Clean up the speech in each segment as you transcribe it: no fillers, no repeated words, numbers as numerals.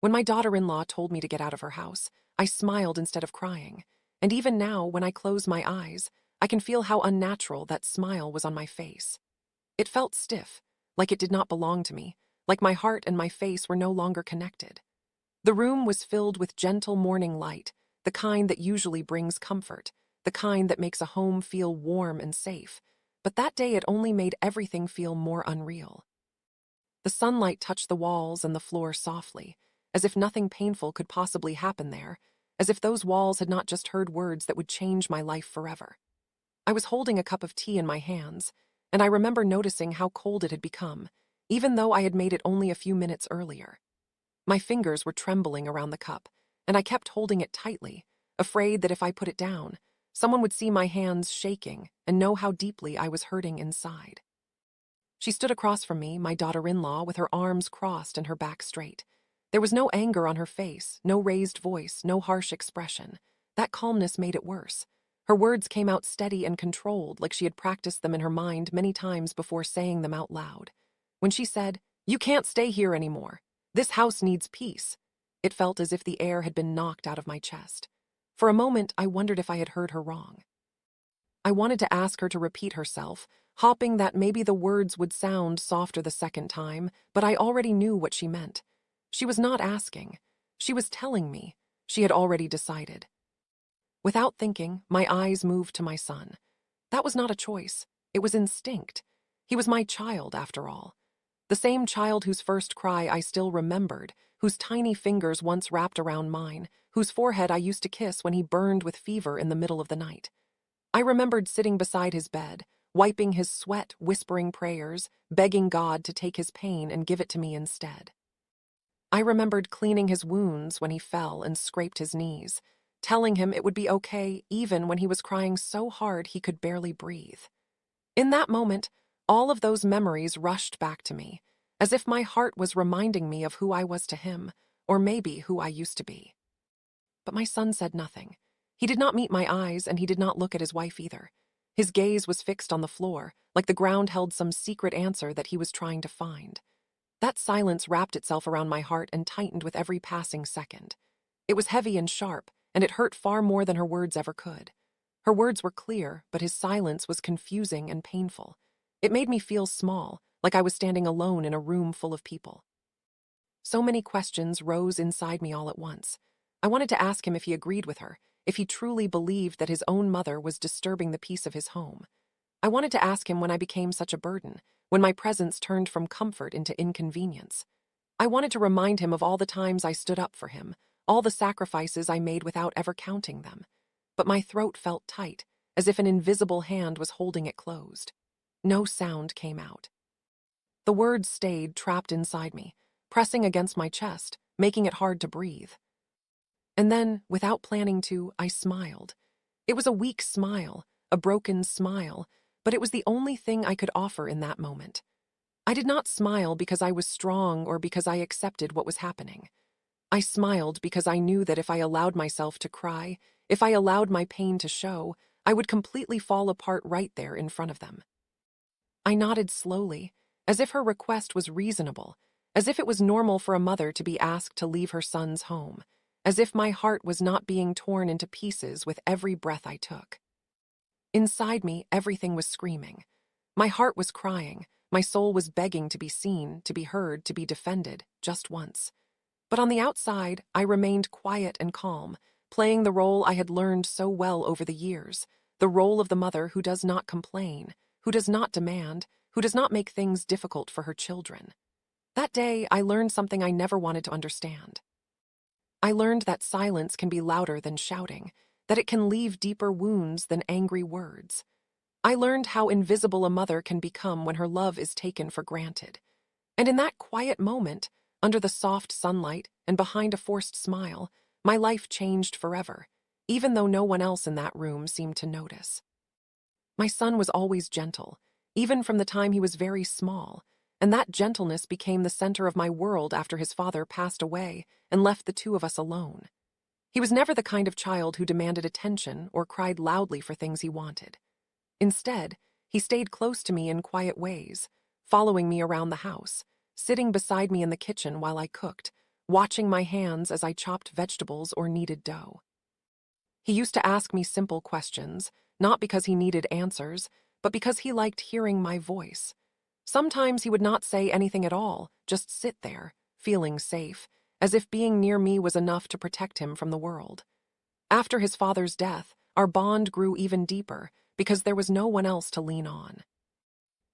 When my daughter-in-law told me to get out of her house, I smiled instead of crying. And even now, when I close my eyes, I can feel how unnatural that smile was on my face. It felt stiff, like it did not belong to me, like my heart and my face were no longer connected. The room was filled with gentle morning light, the kind that usually brings comfort, the kind that makes a home feel warm and safe. But that day it only made everything feel more unreal. The sunlight touched the walls and the floor softly, as if nothing painful could possibly happen there, as if those walls had not just heard words that would change my life forever. I was holding a cup of tea in my hands, and I remember noticing how cold it had become, even though I had made it only a few minutes earlier. My fingers were trembling around the cup, and I kept holding it tightly, afraid that if I put it down, someone would see my hands shaking and know how deeply I was hurting inside. She stood across from me, my daughter-in-law, with her arms crossed and her back straight. There was no anger on her face, no raised voice, no harsh expression. That calmness made it worse. Her words came out steady and controlled, like she had practiced them in her mind many times before saying them out loud. When she said, "You can't stay here anymore. This house needs peace," it felt as if the air had been knocked out of my chest. For a moment, I wondered if I had heard her wrong. I wanted to ask her to repeat herself, hoping that maybe the words would sound softer the second time, but I already knew what she meant. She was not asking. She was telling me. She had already decided. Without thinking, my eyes moved to my son. That was not a choice. It was instinct. He was my child, after all. The same child whose first cry I still remembered, whose tiny fingers once wrapped around mine, whose forehead I used to kiss when he burned with fever in the middle of the night. I remembered sitting beside his bed, wiping his sweat, whispering prayers, begging God to take his pain and give it to me instead. I remembered cleaning his wounds when he fell and scraped his knees, telling him it would be okay even when he was crying so hard he could barely breathe. In that moment, all of those memories rushed back to me, as if my heart was reminding me of who I was to him, or maybe who I used to be. But my son said nothing. He did not meet my eyes, and he did not look at his wife either. His gaze was fixed on the floor, like the ground held some secret answer that he was trying to find. That silence wrapped itself around my heart and tightened with every passing second. It was heavy and sharp, and it hurt far more than her words ever could. Her words were clear, but his silence was confusing and painful. It made me feel small, like I was standing alone in a room full of people. So many questions rose inside me all at once. I wanted to ask him if he agreed with her, if he truly believed that his own mother was disturbing the peace of his home. I wanted to ask him when I became such a burden, when my presence turned from comfort into inconvenience. I wanted to remind him of all the times I stood up for him, all the sacrifices I made without ever counting them. But my throat felt tight, as if an invisible hand was holding it closed. No sound came out. The words stayed trapped inside me, pressing against my chest, making it hard to breathe. And then, without planning to, I smiled. It was a weak smile, a broken smile, but it was the only thing I could offer in that moment. I did not smile because I was strong or because I accepted what was happening. I smiled because I knew that if I allowed myself to cry, if I allowed my pain to show, I would completely fall apart right there in front of them. I nodded slowly, as if her request was reasonable, as if it was normal for a mother to be asked to leave her son's home, as if my heart was not being torn into pieces with every breath I took. Inside me, everything was screaming. My heart was crying, my soul was begging to be seen, to be heard, to be defended, just once. But on the outside, I remained quiet and calm, playing the role I had learned so well over the years, the role of the mother who does not complain, who does not demand, who does not make things difficult for her children. That day, I learned something I never wanted to understand. I learned that silence can be louder than shouting, that it can leave deeper wounds than angry words. I learned how invisible a mother can become when her love is taken for granted. And in that quiet moment, under the soft sunlight and behind a forced smile, my life changed forever, even though no one else in that room seemed to notice. My son was always gentle, even from the time he was very small, and that gentleness became the center of my world after his father passed away and left the two of us alone. He was never the kind of child who demanded attention or cried loudly for things he wanted. Instead, he stayed close to me in quiet ways, following me around the house, sitting beside me in the kitchen while I cooked, watching my hands as I chopped vegetables or kneaded dough. He used to ask me simple questions, not because he needed answers, but because he liked hearing my voice. Sometimes he would not say anything at all, just sit there, feeling safe, as if being near me was enough to protect him from the world. After his father's death, our bond grew even deeper because there was no one else to lean on.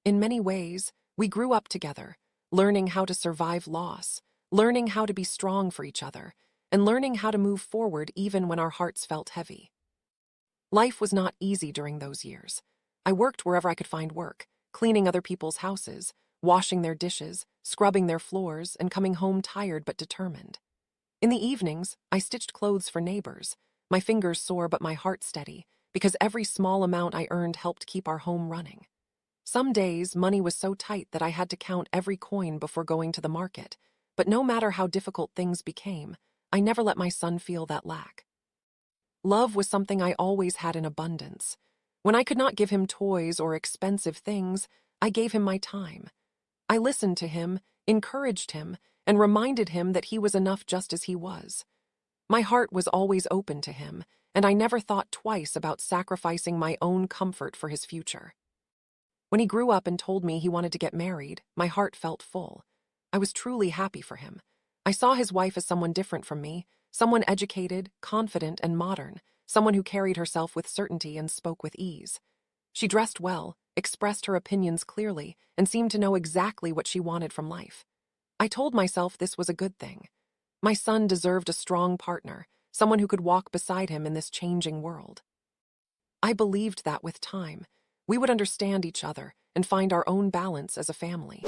In many ways, we grew up together, learning how to survive loss, learning how to be strong for each other, and learning how to move forward even when our hearts felt heavy. Life was not easy during those years. I worked wherever I could find work, cleaning other people's houses, washing their dishes, scrubbing their floors, and coming home tired but determined. In the evenings, I stitched clothes for neighbors, my fingers sore but my heart steady, because every small amount I earned helped keep our home running. Some days, money was so tight that I had to count every coin before going to the market, but no matter how difficult things became, I never let my son feel that lack. Love was something I always had in abundance. When I could not give him toys or expensive things, I gave him my time. I listened to him, encouraged him, and reminded him that he was enough just as he was. My heart was always open to him, and I never thought twice about sacrificing my own comfort for his future. When he grew up and told me he wanted to get married, my heart felt full. I was truly happy for him. I saw his wife as someone different from me, someone educated, confident, and modern, someone who carried herself with certainty and spoke with ease. She dressed well, expressed her opinions clearly, and seemed to know exactly what she wanted from life. I told myself this was a good thing. My son deserved a strong partner, someone who could walk beside him in this changing world. I believed that with time, we would understand each other and find our own balance as a family.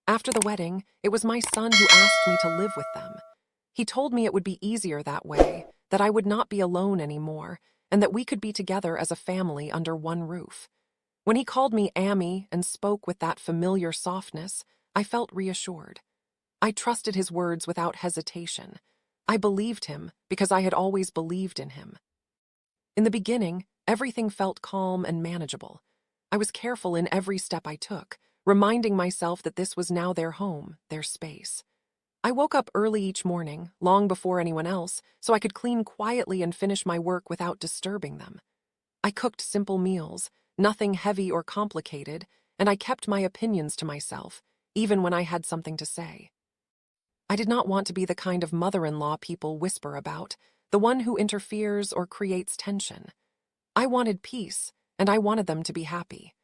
After the wedding, it was my son who asked me to live with them. He told me it would be easier that way, that I would not be alone anymore, and that we could be together as a family under one roof. When he called me Amy and spoke with that familiar softness, I felt reassured. I trusted his words without hesitation. I believed him because I had always believed in him. In the beginning, everything felt calm and manageable. I was careful in every step I took, reminding myself that this was now their home, their space. I woke up early each morning, long before anyone else, so I could clean quietly and finish my work without disturbing them. I cooked simple meals, nothing heavy or complicated, and I kept my opinions to myself, even when I had something to say. I did not want to be the kind of mother-in-law people whisper about, the one who interferes or creates tension. I wanted peace, and I wanted them to be happy.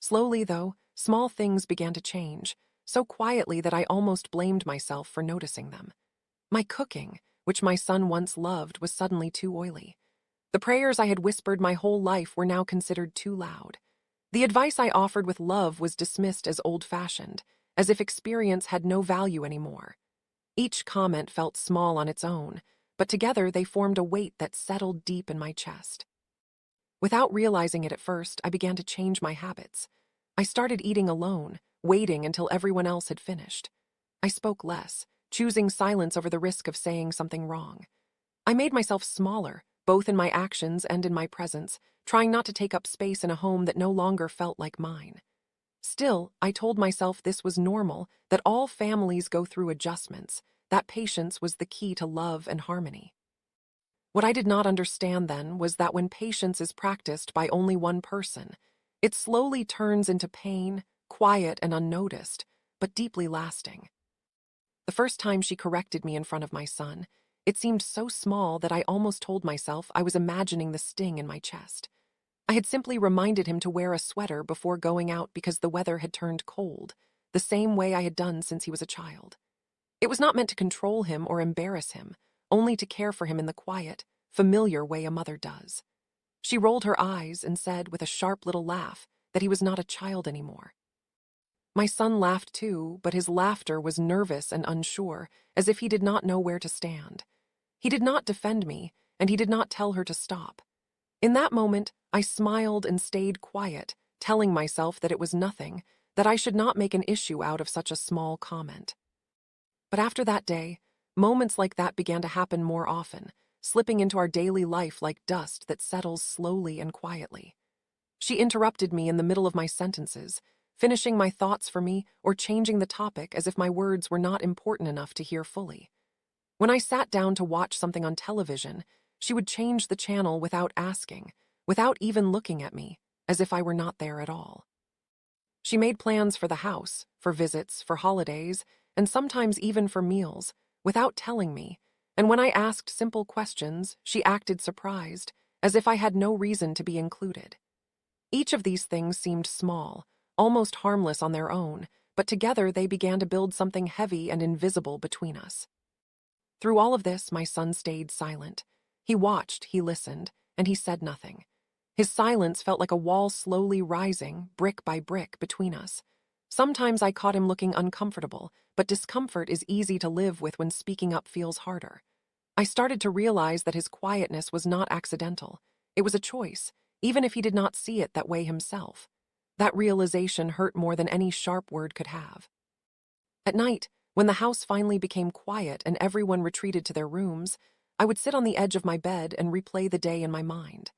Slowly, though, small things began to change, so quietly that I almost blamed myself for noticing them. My cooking, which my son once loved, was suddenly too oily. The prayers I had whispered my whole life were now considered too loud. The advice I offered with love was dismissed as old-fashioned, as if experience had no value anymore. Each comment felt small on its own, but together they formed a weight that settled deep in my chest. Without realizing it at first, I began to change my habits. I started eating alone, waiting until everyone else had finished. I spoke less, choosing silence over the risk of saying something wrong. I made myself smaller, both in my actions and in my presence, trying not to take up space in a home that no longer felt like mine. Still, I told myself this was normal, that all families go through adjustments, that patience was the key to love and harmony. What I did not understand then was that when patience is practiced by only one person, it slowly turns into pain, quiet and unnoticed, but deeply lasting. The first time she corrected me in front of my son, it seemed so small that I almost told myself I was imagining the sting in my chest. I had simply reminded him to wear a sweater before going out because the weather had turned cold, the same way I had done since he was a child. It was not meant to control him or embarrass him, only to care for him in the quiet, familiar way a mother does. She rolled her eyes and said with a sharp little laugh that he was not a child anymore. My son laughed too, but his laughter was nervous and unsure, as if he did not know where to stand. He did not defend me, and he did not tell her to stop. In that moment, I smiled and stayed quiet, telling myself that it was nothing, that I should not make an issue out of such a small comment. But after that day, moments like that began to happen more often, slipping into our daily life like dust that settles slowly and quietly. She interrupted me in the middle of my sentences, finishing my thoughts for me or changing the topic as if my words were not important enough to hear fully. When I sat down to watch something on television, she would change the channel without asking, without even looking at me, as if I were not there at all. She made plans for the house, for visits, for holidays, and sometimes even for meals, without telling me, and when I asked simple questions, she acted surprised, as if I had no reason to be included. Each of these things seemed small, almost harmless on their own, but together they began to build something heavy and invisible between us. Through all of this, my son stayed silent. He watched, he listened, and he said nothing. His silence felt like a wall slowly rising, brick by brick, between us. Sometimes I caught him looking uncomfortable, but discomfort is easy to live with when speaking up feels harder. I started to realize that his quietness was not accidental. It was a choice, even if he did not see it that way himself. That realization hurt more than any sharp word could have. At night, when the house finally became quiet and everyone retreated to their rooms, I would sit on the edge of my bed and replay the day in my mind.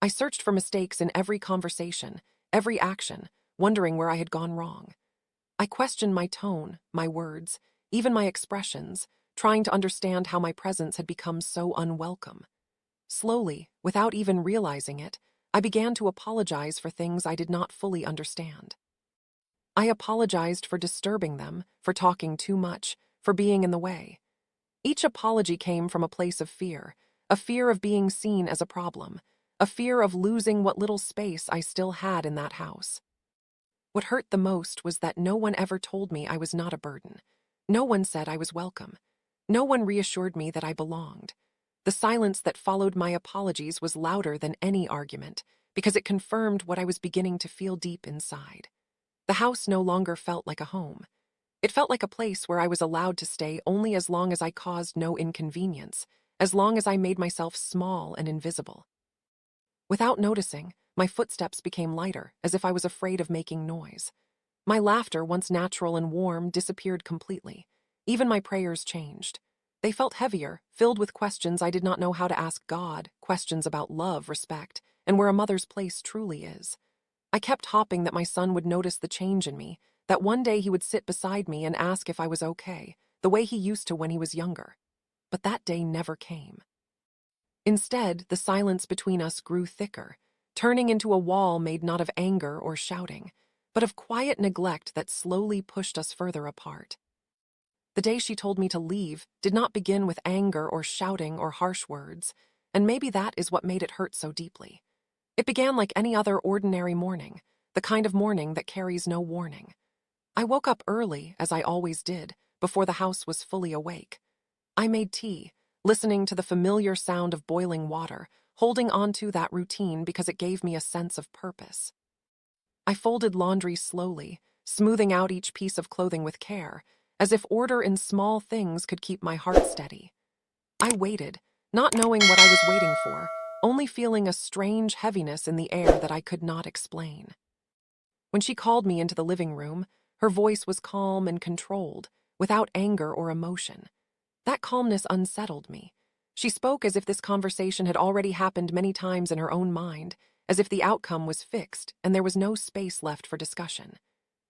I searched for mistakes in every conversation, every action, wondering where I had gone wrong. I questioned my tone, my words, even my expressions, trying to understand how my presence had become so unwelcome. Slowly, without even realizing it, I began to apologize for things I did not fully understand. I apologized for disturbing them, for talking too much, for being in the way. Each apology came from a place of fear, a fear of being seen as a problem, a fear of losing what little space I still had in that house. What hurt the most was that no one ever told me I was not a burden. No one said I was welcome. No one reassured me that I belonged. The silence that followed my apologies was louder than any argument, because it confirmed what I was beginning to feel deep inside. The house no longer felt like a home. It felt like a place where I was allowed to stay only as long as I caused no inconvenience, as long as I made myself small and invisible. Without noticing, my footsteps became lighter, as if I was afraid of making noise. My laughter, once natural and warm, disappeared completely. Even my prayers changed. They felt heavier, filled with questions I did not know how to ask God, questions about love, respect, and where a mother's place truly is. I kept hoping that my son would notice the change in me, that one day he would sit beside me and ask if I was okay, the way he used to when he was younger. But that day never came. Instead, the silence between us grew thicker, turning into a wall made not of anger or shouting, but of quiet neglect that slowly pushed us further apart. The day she told me to leave did not begin with anger or shouting or harsh words, and maybe that is what made it hurt so deeply. It began like any other ordinary morning, the kind of morning that carries no warning. I woke up early, as I always did, before the house was fully awake. I made tea, listening to the familiar sound of boiling water, holding on to that routine because it gave me a sense of purpose. I folded laundry slowly, smoothing out each piece of clothing with care, as if order in small things could keep my heart steady. I waited, not knowing what I was waiting for, only feeling a strange heaviness in the air that I could not explain. When she called me into the living room, her voice was calm and controlled, without anger or emotion. That calmness unsettled me. She spoke as if this conversation had already happened many times in her own mind, as if the outcome was fixed and there was no space left for discussion.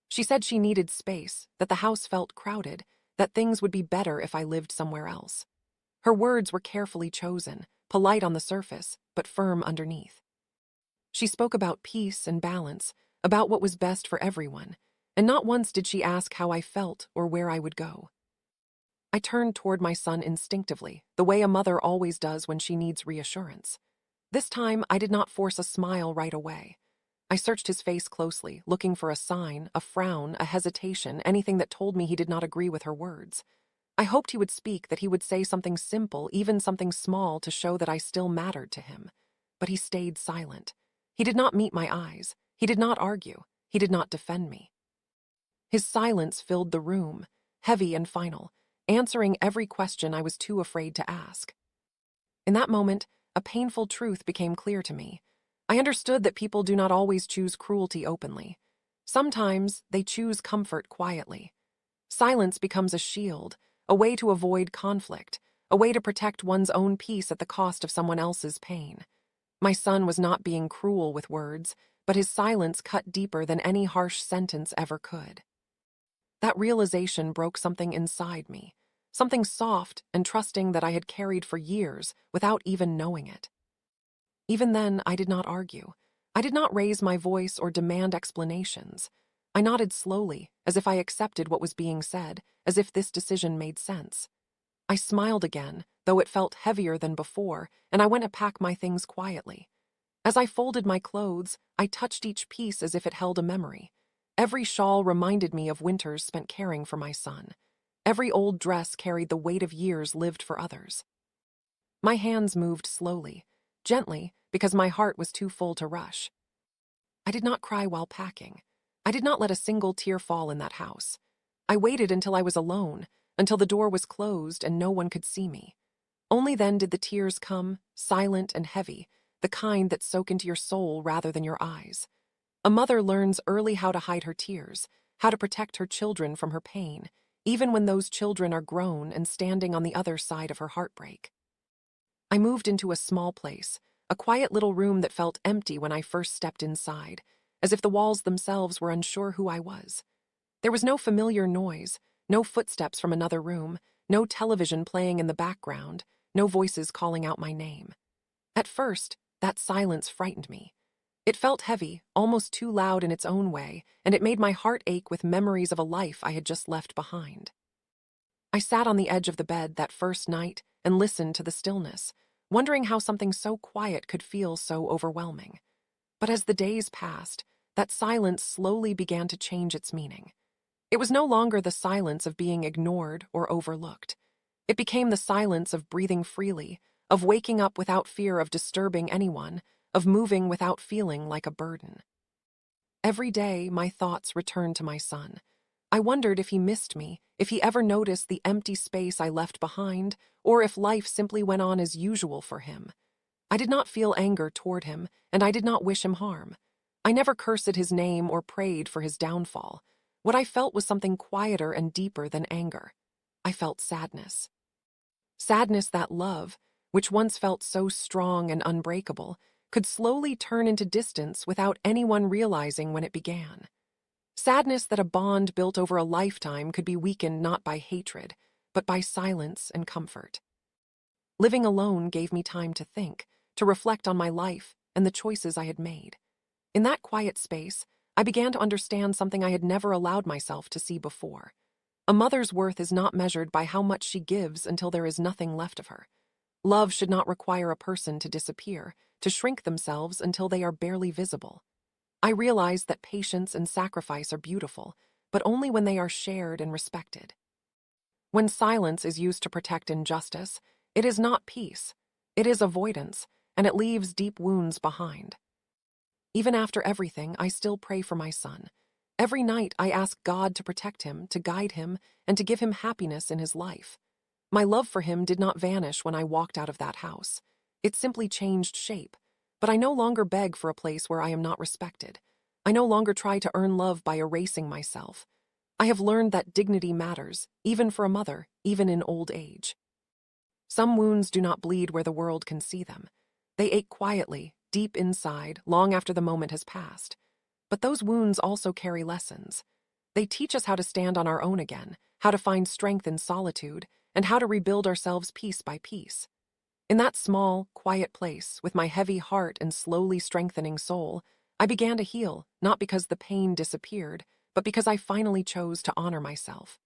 She said she needed space, that the house felt crowded, that things would be better if I lived somewhere else. Her words were carefully chosen, polite on the surface, but firm underneath. She spoke about peace and balance, about what was best for everyone, and not once did she ask how I felt or where I would go. I turned toward my son instinctively, the way a mother always does when she needs reassurance. This time, I did not force a smile right away. I searched his face closely, looking for a sign, a frown, a hesitation, anything that told me he did not agree with her words. I hoped he would speak, that he would say something simple, even something small, to show that I still mattered to him. But he stayed silent. He did not meet my eyes. He did not argue. He did not defend me. His silence filled the room, heavy and final, answering every question I was too afraid to ask. In that moment, a painful truth became clear to me. I understood that people do not always choose cruelty openly. Sometimes they choose comfort quietly. Silence becomes a shield, a way to avoid conflict, a way to protect one's own peace at the cost of someone else's pain. My son was not being cruel with words, but his silence cut deeper than any harsh sentence ever could. That realization broke something inside me, something soft and trusting that I had carried for years without even knowing it. Even then, I did not argue. I did not raise my voice or demand explanations. I nodded slowly, as if I accepted what was being said, as if this decision made sense. I smiled again, though it felt heavier than before, and I went to pack my things quietly. As I folded my clothes, I touched each piece as if it held a memory. Every shawl reminded me of winters spent caring for my son. Every old dress carried the weight of years lived for others. My hands moved slowly, gently, because my heart was too full to rush. I did not cry while packing. I did not let a single tear fall in that house. I waited until I was alone, until the door was closed and no one could see me. Only then did the tears come, silent and heavy, the kind that soak into your soul rather than your eyes. A mother learns early how to hide her tears, how to protect her children from her pain, even when those children are grown and standing on the other side of her heartbreak. I moved into a small place, a quiet little room that felt empty when I first stepped inside, as if the walls themselves were unsure who I was. There was no familiar noise, no footsteps from another room, no television playing in the background, no voices calling out my name. At first, that silence frightened me. It felt heavy, almost too loud in its own way, and it made my heart ache with memories of a life I had just left behind. I sat on the edge of the bed that first night and listened to the stillness, wondering how something so quiet could feel so overwhelming. But as the days passed, that silence slowly began to change its meaning. It was no longer the silence of being ignored or overlooked. It became the silence of breathing freely, of waking up without fear of disturbing anyone, of moving without feeling like a burden. Every day, my thoughts returned to my son. I wondered if he missed me, if he ever noticed the empty space I left behind, or if life simply went on as usual for him. I did not feel anger toward him, and I did not wish him harm. I never cursed his name or prayed for his downfall. What I felt was something quieter and deeper than anger. I felt sadness. Sadness that love, which once felt so strong and unbreakable, could slowly turn into distance without anyone realizing when it began. Sadness that a bond built over a lifetime could be weakened not by hatred, but by silence and comfort. Living alone gave me time to think, to reflect on my life and the choices I had made. In that quiet space, I began to understand something I had never allowed myself to see before. A mother's worth is not measured by how much she gives until there is nothing left of her. Love should not require a person to disappear, to shrink themselves until they are barely visible. I realized that patience and sacrifice are beautiful, but only when they are shared and respected. When silence is used to protect injustice, it is not peace. It is avoidance, and it leaves deep wounds behind. Even after everything, I still pray for my son. Every night, I ask God to protect him, to guide him, and to give him happiness in his life. My love for him did not vanish when I walked out of that house. It simply changed shape. But I no longer beg for a place where I am not respected. I no longer try to earn love by erasing myself. I have learned that dignity matters, even for a mother, even in old age. Some wounds do not bleed where the world can see them. They ache quietly, deep inside, long after the moment has passed. But those wounds also carry lessons. They teach us how to stand on our own again, how to find strength in solitude, and how to rebuild ourselves piece by piece. In that small, quiet place, with my heavy heart and slowly strengthening soul, I began to heal, not because the pain disappeared, but because I finally chose to honor myself.